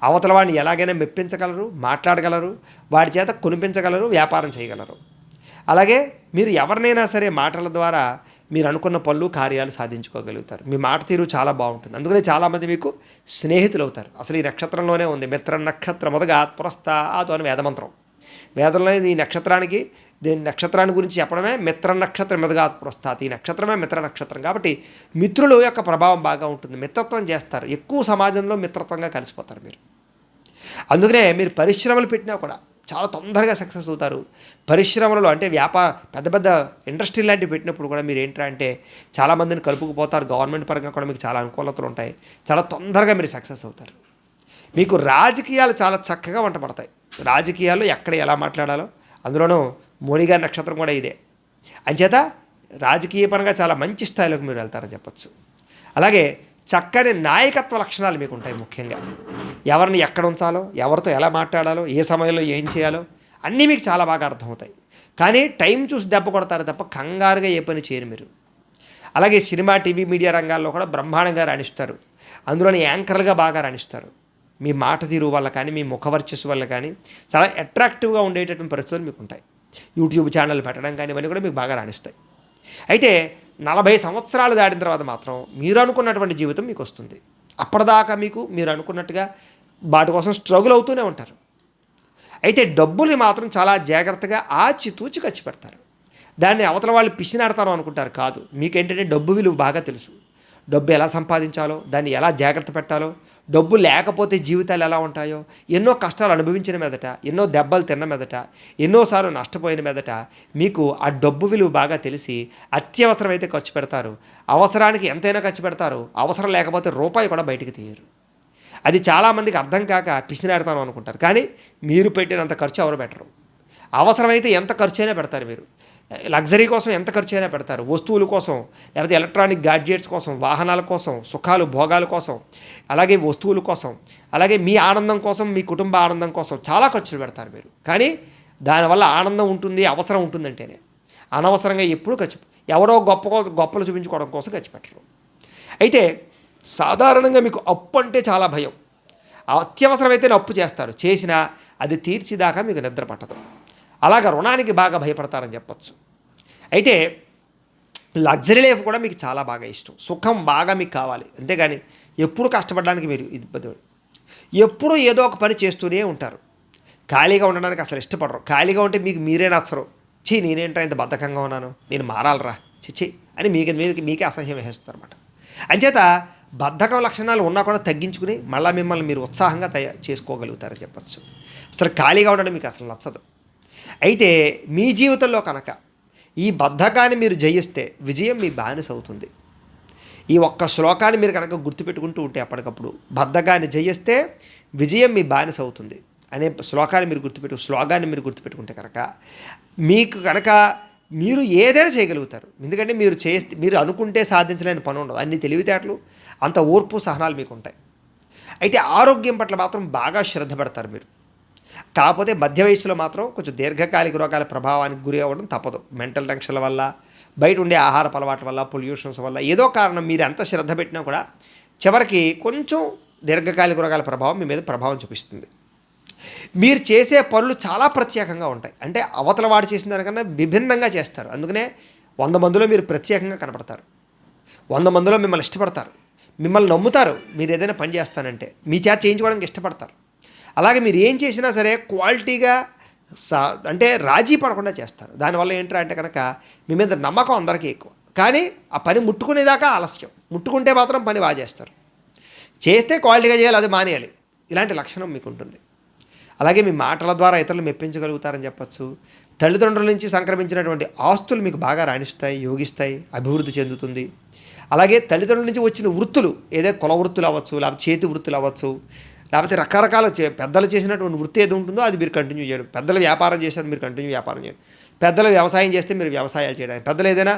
అవతల వాడిని ఎలాగైనా మెప్పించగలరు, మాట్లాడగలరు, వాడి చేత కొనిపించగలరు, వ్యాపారం చేయగలరు. అలాగే మీరు ఎవరినైనా సరే మాటల ద్వారా మీరు అనుకున్న పనులు, కార్యాలు సాధించుకోగలుగుతారు. మీ మాట తీరు చాలా బాగుంటుంది. అందుకనే చాలామంది మీకు స్నేహితులు అవుతారు. అసలు ఈ నక్షత్రంలోనే ఉంది, మిత్ర నక్షత్ర మొదగా పురస్తాతో అని వేదమంత్రం. వేదంలో ఈ నక్షత్రానికి, దీని నక్షత్రాన్ని గురించి చెప్పడమే మిత్ర నక్షత్రం మొదగా పురస్తాత్. ఈ నక్షత్రమే మిత్ర నక్షత్రం. కాబట్టి మిత్రుల యొక్క ప్రభావం బాగా ఉంటుంది. మిత్రత్వం చేస్తారు, ఎక్కువ సమాజంలో మిత్రత్వంగా కలిసిపోతారు మీరు. అందుకనే మీరు పరిశ్రమలు పెట్టినా కూడా చాలా తొందరగా సక్సెస్ అవుతారు. పరిశ్రమలలో అంటే పెద్ద పెద్ద ఇండస్ట్రీ లాంటివి పెట్టినప్పుడు కూడా మీరు ఏంటంటే చాలామందిని కలుపుకుపోతారు. గవర్నమెంట్ పరంగా కూడా మీకు చాలా అనుకూలతలు ఉంటాయి. చాలా తొందరగా మీరు సక్సెస్ అవుతారు. మీకు రాజకీయాలు చాలా చక్కగా వంట పడతాయి. రాజకీయాల్లో ఎక్కడ ఎలా మాట్లాడాలో, అందులోనూ మోడీ గారి నక్షత్రం కూడా ఇదే. అంచేత రాజకీయ పరంగా చాలా మంచి స్థాయిలోకి మీరు వెళ్తారని చెప్పచ్చు. అలాగే చక్కని నాయకత్వ లక్షణాలు మీకు ఉంటాయి. ముఖ్యంగా ఎవరిని ఎక్కడ ఉంచాలో, ఎవరితో ఎలా మాట్లాడాలో, ఏ సమయంలో ఏం చేయాలో అన్నీ మీకు చాలా బాగా అర్థమవుతాయి. కానీ టైం చూసి దెబ్బ కొడతారు తప్ప కంగారుగా ఏ పని చేయరు మీరు. అలాగే సినిమా, టీవీ, మీడియా రంగాల్లో కూడా బ్రహ్మాండంగా రాణిస్తారు. అందులోని యాంకర్లుగా బాగా రాణిస్తారు. మీ మాట తీరు వల్ల కానీ, మీ ముఖవర్చస్సు వల్ల కానీ చాలా అట్రాక్టివ్గా ఉండేటటువంటి పరిస్థితులు మీకు ఉంటాయి. యూట్యూబ్ ఛానల్ పెట్టడం కానీ ఇవన్నీ కూడా మీకు బాగా రాణిస్తాయి. అయితే 40 సంవత్సరాలు దాటిన తర్వాత మాత్రం మీరు అనుకున్నటువంటి జీవితం మీకు వస్తుంది. అప్పటిదాకా మీరు అనుకున్నట్టుగా వాటి కోసం స్ట్రగుల్ అవుతూనే ఉంటారు. అయితే డబ్బుల్ని మాత్రం చాలా జాగ్రత్తగా ఆచితూచి ఖర్చు పెడతారు. దాన్ని అవతల వాళ్ళు పిసినాడతారు అనుకుంటారు. కాదు, మీకేంటంటే డబ్బు విలువ బాగా తెలుసు. డబ్బు ఎలా సంపాదించాలో, దాన్ని ఎలా జాగ్రత్త పెట్టాలో, డబ్బు లేకపోతే జీవితాలు ఎలా ఉంటాయో, ఎన్నో కష్టాలు అనుభవించిన మీదట, ఎన్నో దెబ్బలు తిన్న మీదట, ఎన్నోసార్లు నష్టపోయిన మీదట మీకు ఆ డబ్బు విలువ బాగా తెలిసి అత్యవసరమైతే ఖర్చు పెడతారు. అవసరానికి ఎంతైనా ఖర్చు పెడతారు. అవసరం లేకపోతే రూపాయి కూడా బయటికి తీయరు. అది చాలామందికి అర్థం కాక పిసినాడతాను అనుకుంటారు. కానీ మీరు పెట్టినంత ఖర్చు ఎవరు పెట్టరు. అవసరమైతే ఎంత ఖర్చు అయినా పెడతారు. మీరు లగ్జరీ కోసం ఎంత ఖర్చు అయినా పెడతారు. వస్తువుల కోసం, లేకపోతే ఎలక్ట్రానిక్ గ్యాడ్జెట్స్ కోసం, వాహనాల కోసం, సుఖాలు భోగాల కోసం, అలాగే వస్తువుల కోసం, అలాగే మీ ఆనందం కోసం, మీ కుటుంబ ఆనందం కోసం చాలా ఖర్చులు పెడతారు మీరు. కానీ దానివల్ల ఆనందం ఉంటుంది, అవసరం ఉంటుందంటేనే. అనవసరంగా ఎప్పుడు ఎవరో గొప్పలు చూపించుకోవడం కోసం ఖర్చు పెట్టరు. అయితే సాధారణంగా మీకు అప్పు అంటే చాలా భయం. అత్యవసరమైతేనే అప్పు చేస్తారు. చేసినా అది తీర్చిదాకా మీకు నిద్ర పట్టదు. అలాగ రుణానికి బాగా భయపడతారని చెప్పచ్చు. అయితే లగ్జరీ లైఫ్ కూడా మీకు చాలా బాగా ఇష్టం. సుఖం బాగా మీకు కావాలి. అంతేగాని ఎప్పుడు కష్టపడడానికి మీరు ఇబ్బంది. ఎప్పుడూ ఏదో ఒక పని చేస్తూనే ఉంటారు. ఖాళీగా ఉండడానికి అసలు ఇష్టపడరు. ఖాళీగా ఉంటే మీకు మీరే నచ్చరు. నేనేంటో ఇంత బద్ధకంగా ఉన్నాను, నేను మారాలరా చిచ్చి అని మీకే అసహ్యం వేసేస్తారు అన్నమాట. అంచేత బద్ధకం లక్షణాలు ఉన్నా కూడా తగ్గించుకుని మళ్ళీ మిమ్మల్ని మీరు ఉత్సాహంగా చేసుకోగలుగుతారని చెప్పచ్చు. అసలు ఖాళీగా ఉండడం మీకు అసలు నచ్చదు. అయితే మీ జీవితంలో కనుక ఈ బద్ధకాన్ని మీరు జయిస్తే విజయం మీ బానిస అవుతుంది. ఈ ఒక్క శ్లోకాన్ని మీరు కనుక గుర్తుపెట్టుకుంటూ ఉంటే అప్పటికప్పుడు బద్ధకాన్ని జయిస్తే విజయం మీ బానిస అవుతుంది అనే స్లోగాన్ని మీరు గుర్తుపెట్టుకుంటే కనుక మీకు కనుక మీరు ఏదైనా చేయగలుగుతారు. ఎందుకంటే మీరు అనుకుంటే సాధించలేని పని ఉండదు. అన్ని తెలివితేటలు, అంత ఓర్పు సహనాలు మీకు ఉంటాయి. అయితే ఆరోగ్యం పట్ల మాత్రం బాగా శ్రద్ధ పెడతారు మీరు. కాకపోతే మధ్య వయసులో మాత్రం కొంచెం దీర్ఘకాలిక రోగాల ప్రభావానికి గురి అవ్వడం తప్పదు. మెంటల్ టెన్షన్ల వల్ల, బయట ఉండే ఆహారపు అలవాట్ల వల్ల, పొల్యూషన్స్ వల్ల, ఏదో కారణం మీరు ఎంత శ్రద్ధ పెట్టినా కూడా చివరికి కొంచెం దీర్ఘకాలిక రోగాల ప్రభావం మీ మీద ప్రభావం చూపిస్తుంది. మీరు చేసే పనులు చాలా ప్రత్యేకంగా ఉంటాయి. అంటే అవతల వాడు చేసిన దానికన్నా విభిన్నంగా చేస్తారు. అందుకనే 100 మందిలో మీరు ప్రత్యేకంగా కనపడతారు. 100 మందిలో మిమ్మల్ని ఇష్టపడతారు, మిమ్మల్ని నమ్ముతారు. మీరు ఏదైనా పని చేస్తానంటే మీ చేత చేయించుకోవడానికి ఇష్టపడతారు. అలాగే మీరు ఏం చేసినా సరే క్వాలిటీగా అంటే రాజీ పడకుండా చేస్తారు. దానివల్ల ఏంటంటే అంటే కనుక మీ మీద నమ్మకం అందరికీ ఎక్కువ. కానీ ఆ పని ముట్టుకునేదాకా ఆలస్యం. ముట్టుకుంటే మాత్రం పని బాగా చేస్తారు. చేస్తే క్వాలిటీగా చేయాలి, అది మానేయాలి. ఇలాంటి లక్షణం మీకు ఉంటుంది. అలాగే మీ మాటల ద్వారా ఇతరులు మెప్పించగలుగుతారని చెప్పచ్చు. తల్లిదండ్రుల నుంచి సంక్రమించినటువంటి ఆస్తులు మీకు బాగా రాణిస్తాయి, యోగిస్తాయి, అభివృద్ధి చెందుతుంది. అలాగే తల్లిదండ్రుల నుంచి వచ్చిన వృత్తులు, ఏదో కుల వృత్తులు అవ్వచ్చు, లేకపోతే చేతి వృత్తులు అవ్వచ్చు, లేకపోతే రకరకాల పెద్దలు చేసినటువంటి వృత్తి ఏది ఉంటుందో అది మీరు కంటిన్యూ చేయడం. పెద్దలు వ్యాపారం చేశారు, మీరు కంటిన్యూ వ్యాపారం చేయడం. పెద్దలు వ్యవసాయం చేస్తే మీరు వ్యవసాయాలు చేయడం. పెద్దలు ఏదైనా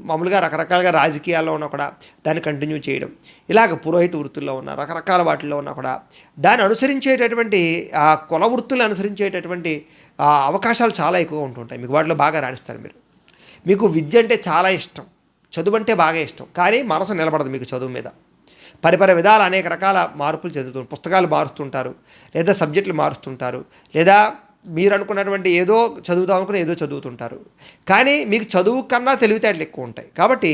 మామూలుగా రకరకాలుగా రాజకీయాల్లో ఉన్నా కూడా దాన్ని కంటిన్యూ చేయడం. ఇలాగ పురోహిత వృత్తుల్లో ఉన్న రకరకాల వాటిల్లో ఉన్నా కూడా దాన్ని అనుసరించేటటువంటి ఆ కుల వృత్తులు అనుసరించేటటువంటి అవకాశాలు చాలా ఎక్కువగా ఉంటుంటాయి. మీకు వాటిలో బాగా రాణిస్తారు మీరు. మీకు విద్య అంటే చాలా ఇష్టం, చదువు అంటే బాగా ఇష్టం. కానీ మనసు నిలబడదు మీకు చదువు మీద. పరిపరి విధాలు అనేక రకాల మార్పులు చెందుతుంటారు. పుస్తకాలు మారుస్తుంటారు, లేదా సబ్జెక్టులు మారుస్తుంటారు, లేదా మీరు అనుకున్నటువంటి ఏదో చదువుతాం అనుకుని ఏదో చదువుతుంటారు. కానీ మీకు చదువు కన్నా తెలివితేటలు ఎక్కువ ఉంటాయి. కాబట్టి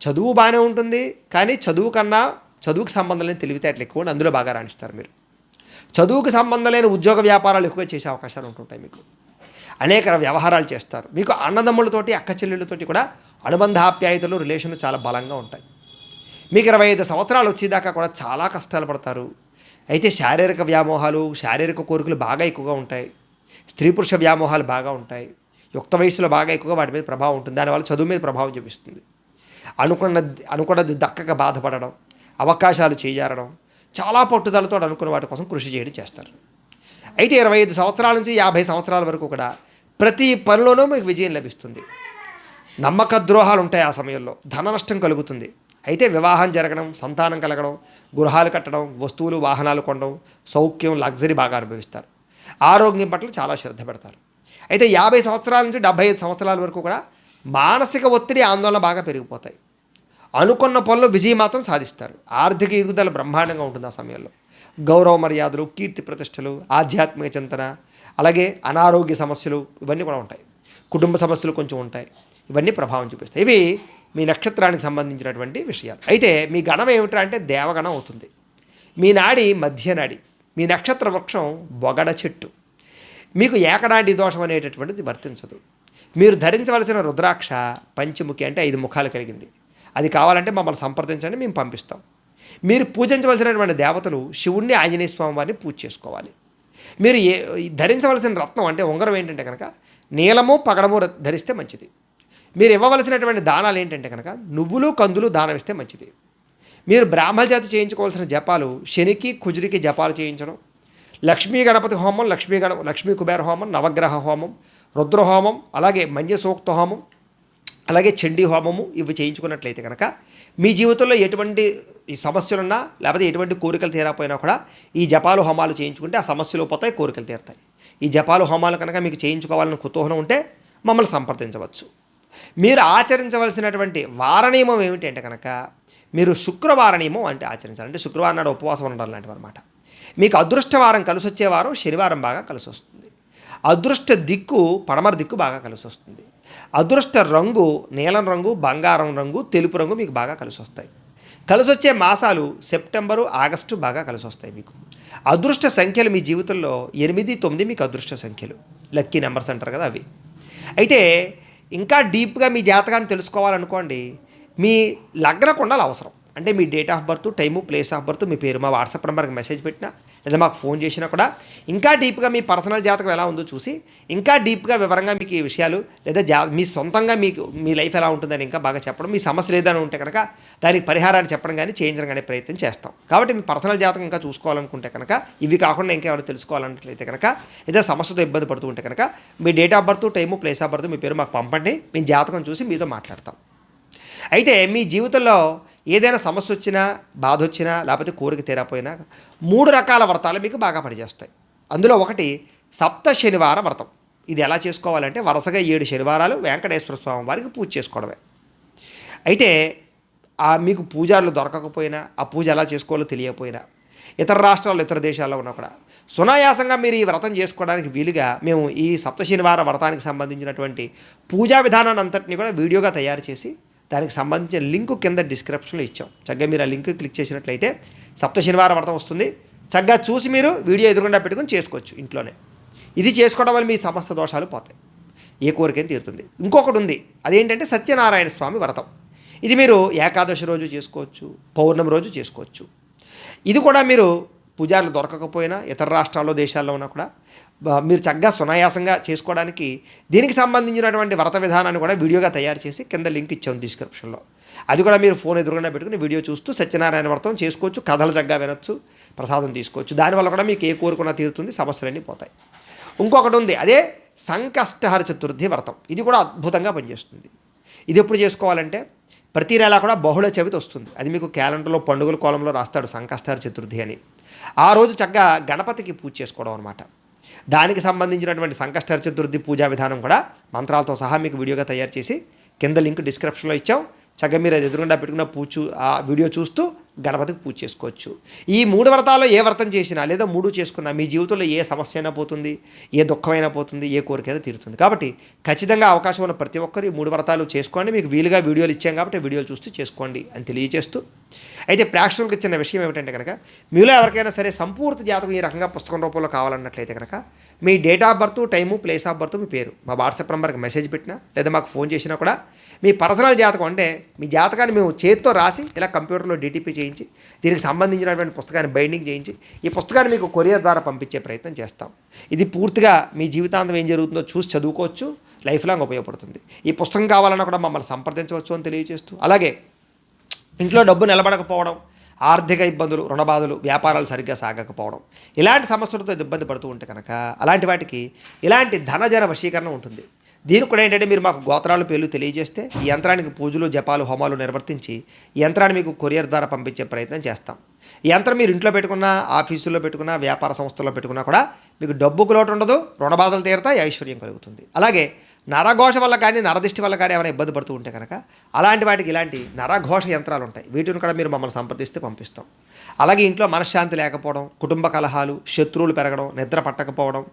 చదువు బాగానే ఉంటుంది, కానీ చదువుకు సంబంధం లేని తెలివితేటలు ఎక్కువ ఉండి అందులో బాగా రాణిస్తారు మీరు. చదువుకు సంబంధం లేని ఉద్యోగ వ్యాపారాలు ఎక్కువ చేసే అవకాశాలు ఉంటుంటాయి. మీకు అనేక వ్యవహారాలు చేస్తారు. మీకు అన్నదమ్ములతోటి, అక్క చెల్లెళ్ళతోటి కూడా అనుబంధాప్యాయతలు, రిలేషన్లు చాలా బలంగా ఉంటాయి. మీకు 25 సంవత్సరాలు వచ్చేదాకా కూడా చాలా కష్టాలు పడతారు. అయితే శారీరక వ్యామోహాలు, శారీరక కోరికలు బాగా ఎక్కువగా ఉంటాయి. స్త్రీ పురుష వ్యామోహాలు బాగా ఉంటాయి. యుక్త వయసులో బాగా ఎక్కువగా వాటి మీద ప్రభావం ఉంటుంది. దానివల్ల చదువు మీద ప్రభావం చూపిస్తుంది. అనుకున్నది దక్కక బాధపడడం, అవకాశాలు చేజారడం, చాలా పట్టుదలతో అనుకున్న వాటి కోసం కృషి చేయడం చేస్తారు. అయితే 25 సంవత్సరాల నుంచి 50 సంవత్సరాల వరకు కూడా ప్రతి పనిలోనూ మీకు విజయం లభిస్తుంది. నమ్మక ద్రోహాలు ఉంటాయి. ఆ సమయంలో ధన నష్టం కలుగుతుంది. అయితే వివాహం జరగడం, సంతానం కలగడం, గృహాలు కట్టడం, వస్తువులు వాహనాలు కొనడం, సౌఖ్యం, లగ్జరీ బాగా అనుభవిస్తారు. ఆరోగ్యం పట్ల చాలా శ్రద్ధ పెడతారు. అయితే 50 సంవత్సరాల నుంచి 75 సంవత్సరాల వరకు కూడా మానసిక ఒత్తిడి, ఆందోళన బాగా పెరిగిపోతాయి. అనుకున్న పనులు విజయం మాత్రం సాధిస్తారు. ఆర్థిక ఎదుగుదల బ్రహ్మాండంగా ఉంటుంది ఆ సమయంలో. గౌరవ మర్యాదలు, కీర్తి ప్రతిష్టలు, ఆధ్యాత్మిక చింతన, అలాగే అనారోగ్య సమస్యలు ఇవన్నీ కూడా ఉంటాయి. కుటుంబ సమస్యలు కొంచెం ఉంటాయి. ఇవన్నీ ప్రభావం చూపిస్తాయి. ఇవి మీ నక్షత్రానికి సంబంధించినటువంటి విషయాలు. అయితే మీ గణం ఏమిటంటే అంటే దేవగణం అవుతుంది. మీ నాడి మధ్య నాడి, మీ నక్షత్ర వృక్షం బొగడ చెట్టు. మీకు ఏకనాడి దోషం అనేటటువంటిది వర్తించదు. మీరు ధరించవలసిన రుద్రాక్ష పంచముఖి అంటే 5 ముఖాలు కలిగింది. అది కావాలంటే మమ్మల్ని సంప్రదించండి, మేము పంపిస్తాం. మీరు పూజించవలసినటువంటి దేవతలు శివుణ్ణి, ఆంజనేయ స్వామి వారిని పూజ చేసుకోవాలి. మీరు ధరించవలసిన రత్నం అంటే ఉంగరం ఏంటంటే కనుక నీలము పగడము ధరిస్తే మంచిది. మీరు ఇవ్వవలసినటువంటి దానాలు ఏంటంటే కనుక నువ్వులు కందులు దానం ఇస్తే మంచిది. మీరు బ్రాహ్మణ జాతి చేయించుకోవాల్సిన జపాలు శనికి కుజుడికి జపాలు చేయించడం, లక్ష్మీ గణపతి హోమం, లక్ష్మీ కుబేర హోమం, నవగ్రహ హోమం, రుద్ర హోమం, అలాగే మన్య సూక్త హోమం, అలాగే చండీ హోమము ఇవి చేయించుకున్నట్లయితే కనుక మీ జీవితంలో ఎటువంటి ఈ సమస్యలున్నా లేకపోతే ఎటువంటి కోరికలు తీరకపోయినా కూడా ఈ జపాలు హోమాలు చేయించుకుంటే ఆ సమస్యలు పోతాయి, కోరికలు తీరుతాయి. ఈ జపాలు హోమాలు కనుక మీకు చేయించుకోవాలని కుతూహలం ఉంటే మమ్మల్ని సంప్రదించవచ్చు. మీరు ఆచరించవలసినటువంటి వారనియమం ఏమిటంటే కనుక మీరు శుక్రవార నియమం అంటే ఆచరించాలి. అంటే శుక్రవారం నాడు ఉపవాసం ఉండడం లాంటివి అనమాట. మీకు అదృష్టవారం కలిసి వచ్చే వారం శనివారం బాగా కలిసి వస్తుంది. అదృష్ట దిక్కు పడమర దిక్కు బాగా కలిసి వస్తుంది. అదృష్ట రంగు నీలం రంగు, బంగారం రంగు, తెలుపు రంగు మీకు బాగా కలిసి వస్తాయి. కలిసి వచ్చే మాసాలు సెప్టెంబరు, ఆగస్టు బాగా కలిసి వస్తాయి మీకు. అదృష్ట సంఖ్యలు మీ జీవితంలో 8, 9 మీకు అదృష్ట సంఖ్యలు, లక్కీ నెంబర్స్ అంటారు కదా అవి. అయితే ఇంకా డీప్గా మీ జాతకాన్ని తెలుసుకోవాలనుకోండి, మీ లగ్న కుండలు అవసరం. అంటే మీ date of birth, time, place of birth, మీ పేరు మా వాట్సాప్ నెంబర్కి మెసేజ్ పెట్టినా లేదా మాకు ఫోన్ చేసినా కూడా ఇంకా డీప్గా మీ పర్సనల్ జాతకం ఎలా ఉందో చూసి ఇంకా డీప్గా వివరంగా మీకు ఈ విషయాలు లేదా మీ సొంతంగా మీకు మీ లైఫ్ ఎలా ఉంటుందని ఇంకా బాగా చెప్పడం, మీ సమస్యలు ఏదైనా ఉంటే కనుక దానికి పరిహారాన్ని చెప్పడం కానీ చేయించడం కానీ ప్రయత్నం చేస్తాం. కాబట్టి మీ పర్సనల్ జాతకం ఇంకా చూసుకోవాలనుకుంటే కనుక ఇవి కాకుండా ఇంకెవరు తెలుసుకోవాలన్నట్లయితే కనుక ఏదైనా సమస్యతో ఇబ్బంది పడుతూ ఉంటే కనుక మీ date of birth, time, place of birth, మీ పేరు మాకు పంపండి. మీ జాతకం చూసి మీతో మాట్లాడతాం. అయితే మీ జీవితంలో ఏదైనా సమస్య వచ్చినా, బాధ వచ్చినా, లేకపోతే కోరిక తీరపోయినా 3 రకాల వ్రతాలు మీకు బాగా పనిచేస్తాయి. అందులో ఒకటి సప్త శనివార వ్రతం. ఇది ఎలా చేసుకోవాలంటే వరుసగా 7 శనివారాలు వెంకటేశ్వర స్వామి వారికి పూజ చేసుకోవడమే. అయితే మీకు పూజారులు దొరకకపోయినా, ఆ పూజ ఎలా చేసుకోవాలో తెలియకపోయినా, ఇతర రాష్ట్రాల్లో, ఇతర దేశాల్లో ఉన్నా కూడా సునాయాసంగా మీరు ఈ వ్రతం చేసుకోవడానికి వీలుగా మేము ఈ సప్త శనివార వ్రతానికి సంబంధించినటువంటి పూజా విధానాన్ని అంతటినీ కూడా వీడియోగా తయారు చేసి దానికి సంబంధించిన లింకు కింద డిస్క్రిప్షన్లో ఇచ్చాం. చక్కగా మీరు ఆ లింక్ క్లిక్ చేసినట్లయితే సప్త శనివారం వ్రతం వస్తుంది. చక్కగా చూసి మీరు వీడియో ఎదురుగుండా పెట్టుకుని చేసుకోవచ్చు ఇంట్లోనే. ఇది చేసుకోవడం వల్ల మీ సమస్త దోషాలు పోతాయి, ఏ కోరికైనా తీరుతుంది. ఇంకొకటి ఉంది, అదేంటంటే సత్యనారాయణ స్వామి వ్రతం. ఇది మీరు ఏకాదశి రోజు చేసుకోవచ్చు, పౌర్ణమి రోజు చేసుకోవచ్చు. ఇది కూడా మీరు పూజారులు దొరకకపోయినా ఇతర రాష్ట్రాల్లో, దేశాల్లో ఉన్నా కూడా మీరు చక్కగా సునాయాసంగా చేసుకోవడానికి దీనికి సంబంధించినటువంటి వ్రత విధానాన్ని కూడా వీడియోగా తయారు చేసి కింద లింక్ ఇచ్చాం డిస్క్రిప్షన్లో. అది కూడా మీరు ఫోన్ ఎదురుగా పెట్టుకుని వీడియో చూస్తూ సత్యనారాయణ వ్రతం చేసుకోవచ్చు, కథలు చక్కగా వినొచ్చు, ప్రసాదం తీసుకోవచ్చు. దానివల్ల కూడా మీకు ఏ కోరుకున్నా తీరుతుంది, సమస్యలన్నీ పోతాయి. ఇంకొకటి ఉంది, అదే సంకష్టహర చతుర్థి వ్రతం. ఇది కూడా అద్భుతంగా పనిచేస్తుంది. ఇది ఎప్పుడు చేసుకోవాలంటే ప్రతి నెల కూడా బహుళ చవితి వస్తుంది. అది మీకు క్యాలెండర్లో పండుగల కోలంలో రాస్తాడు సంకష్టహర చతుర్థి అని. ఆ రోజు చక్కగా గణపతికి పూజ చేసుకోవడం అనమాట. దానికి సంబంధించినటువంటి సంకష్టహర చతుర్థి పూజా విధానం కూడా మంత్రాలతో సహా మీకు వీడియోగా తయారు చేసి కింద లింక్ డిస్క్రిప్షన్లో ఇచ్చాం. చక్కగా మీరు అది ఎదురుగుండా పెట్టుకున్న ఆ వీడియో చూస్తూ గణపతికి పూజ చేసుకోవచ్చు. ఈ 3 వ్రతాల్లో ఏ వ్రతం చేసినా లేదా 3 చేసుకున్నా మీ జీవితంలో ఏ సమస్య అయినా పోతుంది, ఏ దుఃఖమైనా పోతుంది, ఏ కోరికైనా తీరుతుంది. కాబట్టి ఖచ్చితంగా అవకాశం ఉన్న ప్రతి ఒక్కరు ఈ 3 వ్రతాలు చేసుకోండి. మీకు వీలుగా వీడియోలు ఇచ్చాం కాబట్టి వీడియోలు చూస్తూ చేసుకోండి అని తెలియజేస్తూ, అయితే ప్రేక్షకులకు ఇచ్చిన విషయం ఏమిటంటే కనుక మీలో ఎవరికైనా సరే సంపూర్తి జాతకం ఈ రకంగా పుస్తకం రూపంలో కావాలన్నట్లయితే కనుక మీ date of birth, time, place of birth, మీ పేరు మా వాట్సాప్ నెంబర్కి మెసేజ్ పెట్టినా లేదా మాకు ఫోన్ చేసినా కూడా మీ పర్సనల్ జాతకం అంటే మీ జాతకాన్ని మేము చేతితో రాసి ఇలా కంప్యూటర్లో డిటిపి చేయించి దీనికి సంబంధించినటువంటి పుస్తకాన్ని బైండింగ్ చేయించి ఈ పుస్తకాన్ని మీకు కొరియర్ ద్వారా పంపించే ప్రయత్నం చేస్తాం. ఇది పూర్తిగా మీ జీవితాంతం ఏం జరుగుతుందో చూసి చదువుకోవచ్చు, లైఫ్ లాంగ్ ఉపయోగపడుతుంది. ఈ పుస్తకం కావాలన్నా కూడా మమ్మల్ని సంప్రదించవచ్చు అని తెలియజేస్తూ, అలాగే ఇంట్లో డబ్బు నిలబడకపోవడం, ఆర్థిక ఇబ్బందులు, రుణబాధలు, వ్యాపారాలు సరిగ్గా సాగకపోవడం, ఇలాంటి సమస్యలతో ఇబ్బంది పడుతూ ఉంటే కనుక అలాంటి వాటికి ఇలాంటి ధనజన వశీకరణ ఉంటుంది. దీనికి కూడా ఏంటంటే మీరు మాకు గోత్రాలు పేర్లు తెలియజేస్తే ఈ యంత్రానికి పూజలు, జపాలు, హోమాలు నిర్వర్తించి ఈ యంత్రాన్ని మీకు కొరియర్ ద్వారా పంపించే ప్రయత్నం చేస్తాం. ఈ యంత్రం మీరు ఇంట్లో పెట్టుకున్నా, ఆఫీసుల్లో పెట్టుకున్నా, వ్యాపార సంస్థల్లో పెట్టుకున్నా కూడా మీకు డబ్బుకు లోటు ఉండదు, రుణబాధలు తీరుతాయి, ఐశ్వర్యం కలుగుతుంది. అలాగే నరఘోష వల్ల కానీ నరదిష్టి వల్ల కానీ ఏమైనా ఇబ్బంది పడుతూ ఉంటే కనుక అలాంటి వాటికి ఇలాంటి నరఘోష యంత్రాలు ఉంటాయి. వీటిని కూడా మీరు మమ్మల్ని సంప్రదిస్తే పంపిస్తాం. అలాగే ఇంట్లో మనశ్శాంతి లేకపోవడం, కుటుంబ కలహాలు, శత్రువులు పెరగడం, నిద్ర పట్టకపోవడం,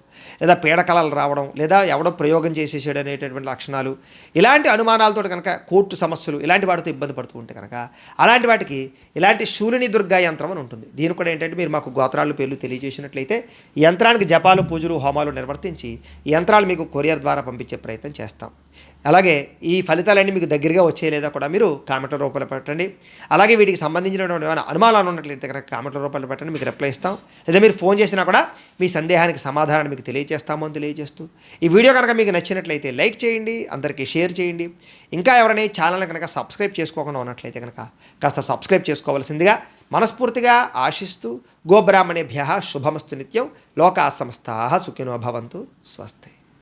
లేదా పీడకలలు రావడం, లేదా ఎవడో ప్రయోగం చేసేసాడు అనేటటువంటి లక్షణాలు, ఇలాంటి అనుమానాలతో కనుక కోర్టు సమస్యలు ఇలాంటి వాటితో ఇబ్బంది పడుతూ ఉంటే కనుక అలాంటి వాటికి ఇలాంటి శూలిని దుర్గా యంత్రం అని ఉంటుంది. దీని కూడా ఏంటంటే మీరు మాకు గోత్రాలు పేర్లు తెలియజేసినట్లయితే ఈ యంత్రానికి జపాలు, పూజలు, హోమాలు నిర్వర్తించి ఈ యంత్రాలు మీకు కొరియర్ ద్వారా పంపించే ప్రయత్నం చేస్తాం. అలాగే ఈ ఫలితాలన్నీ మీకు దగ్గరగా వచ్చే లేదా కూడా మీరు కామెంట్ల రూపంలో పెట్టండి. అలాగే వీటికి సంబంధించినటువంటి ఏమైనా అనుమానాలు ఉన్నట్లయితే కనుక కామెంట్ల రూపంలో పెట్టండి, మీకు రిప్లై ఇస్తాం. లేదా మీరు ఫోన్ చేసినా కూడా మీ సందేహానికి సమాధానాన్ని మీకు తెలియజేస్తాము అని తెలియజేస్తూ ఈ వీడియో కనుక మీకు నచ్చినట్లయితే లైక్ చేయండి, అందరికీ షేర్ చేయండి. ఇంకా ఎవరైనా ఈ ఛానల్ని కనుక సబ్స్క్రైబ్ చేసుకోకుండా ఉన్నట్లయితే కనుక కాస్త సబ్స్క్రైబ్ చేసుకోవాల్సిందిగా మనస్ఫూర్తిగా ఆశిస్తూ గోబ్రాహ్మణేభ్యః శుభమస్తు నిత్యం. లోకా సమస్తాః సుఖినో భవంతు. స్వస్తి.